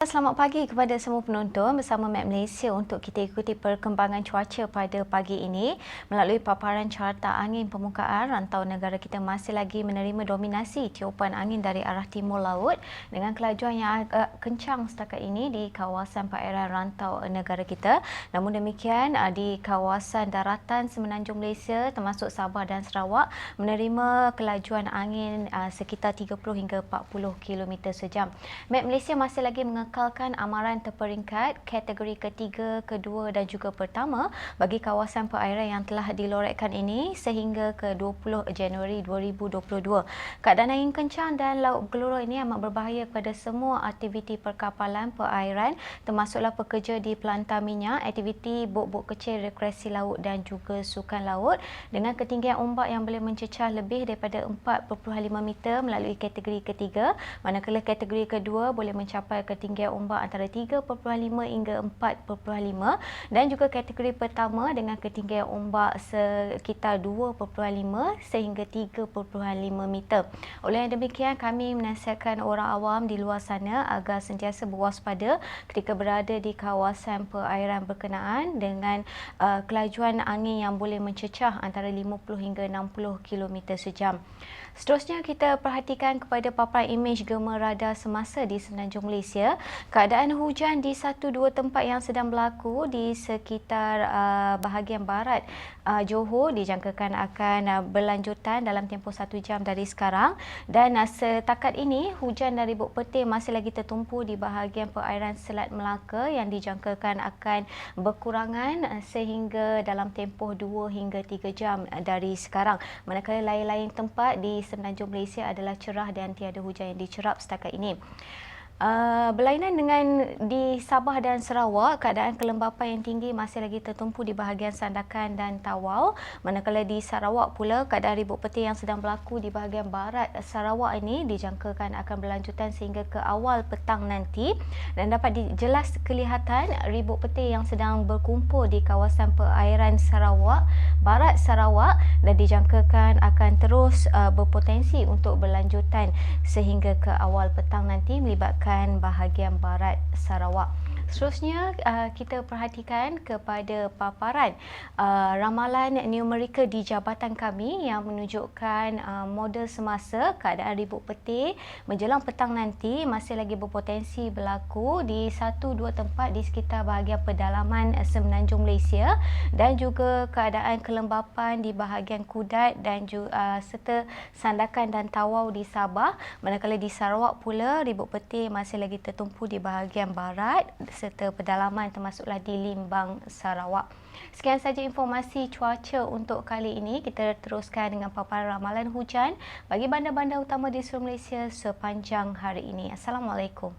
Selamat pagi kepada semua penonton bersama Map Malaysia untuk kita ikuti perkembangan cuaca pada pagi ini melalui paparan carta angin permukaan. Rantau negara kita masih lagi menerima dominasi tiupan angin dari arah timur laut dengan kelajuan yang agak kencang setakat ini di kawasan perairan rantau negara kita. Namun demikian, di kawasan daratan Semenanjung Malaysia termasuk Sabah dan Sarawak menerima kelajuan angin sekitar 30 hingga 40 km sejam. Map Malaysia masih lagi mengekalkan amaran terperingkat kategori ketiga, kedua dan juga pertama bagi kawasan perairan yang telah dilorotkan ini sehingga ke 20 Januari 2022. Keadaan angin kencang dan laut bergelora ini amat berbahaya kepada semua aktiviti perkapalan perairan termasuklah pekerja di pelantar minyak, aktiviti bot-bot kecil rekreasi laut dan juga sukan laut dengan ketinggian ombak yang boleh mencecah lebih daripada 4.5 meter melalui kategori ketiga, manakala kategori kedua boleh mencapai ketinggian ombak antara 3.5 hingga 4.5 dan juga kategori pertama dengan ketinggian ombak sekitar 2.5 sehingga 3.5 meter. Oleh yang demikian, kami menasihatkan orang awam di luar sana agar sentiasa berwaspada ketika berada di kawasan perairan berkenaan dengan kelajuan angin yang boleh mencecah antara 50 hingga 60 km sejam. Seterusnya, kita perhatikan kepada paparan imej gema radar semasa di Semenanjung Malaysia. Keadaan hujan di 1-2 tempat yang sedang berlaku di sekitar bahagian barat Johor dijangkakan akan berlanjutan dalam tempoh 1 jam dari sekarang, dan setakat ini hujan dari buk petir masih lagi tertumpu di bahagian perairan Selat Melaka yang dijangkakan akan berkurangan sehingga dalam tempoh 2 hingga 3 jam dari sekarang. Manakala lain-lain tempat di Semenanjung Malaysia adalah cerah dan tiada hujan yang dicerap setakat ini. Berlainan dengan di Sabah dan Sarawak, keadaan kelembapan yang tinggi masih lagi tertumpu di bahagian Sandakan dan Tawau. Manakala di Sarawak pula, keadaan ribut petir yang sedang berlaku di bahagian barat Sarawak ini dijangkakan akan berlanjutan sehingga ke awal petang nanti, dan dapat jelas kelihatan ribut petir yang sedang berkumpul di kawasan perairan Sarawak, barat Sarawak, dan dijangkakan akan terus berpotensi untuk berlanjutan sehingga ke awal petang nanti melibatkan bahagian barat Sarawak. Seterusnya, kita perhatikan kepada paparan ramalan numerikal di jabatan kami yang menunjukkan model semasa keadaan ribut petir menjelang petang nanti masih lagi berpotensi berlaku di 1-2 tempat di sekitar bahagian pedalaman Semenanjung Malaysia, dan juga keadaan kelembapan di bahagian Kudat dan juga serta Sandakan dan Tawau di Sabah. Manakala di Sarawak pula, ribut petir masih lagi tertumpu di bahagian barat serta pedalaman termasuklah di Limbang, Sarawak. Sekian saja informasi cuaca untuk kali ini. Kita teruskan dengan paparan ramalan hujan bagi bandar-bandar utama di seluruh Malaysia sepanjang hari ini. Assalamualaikum.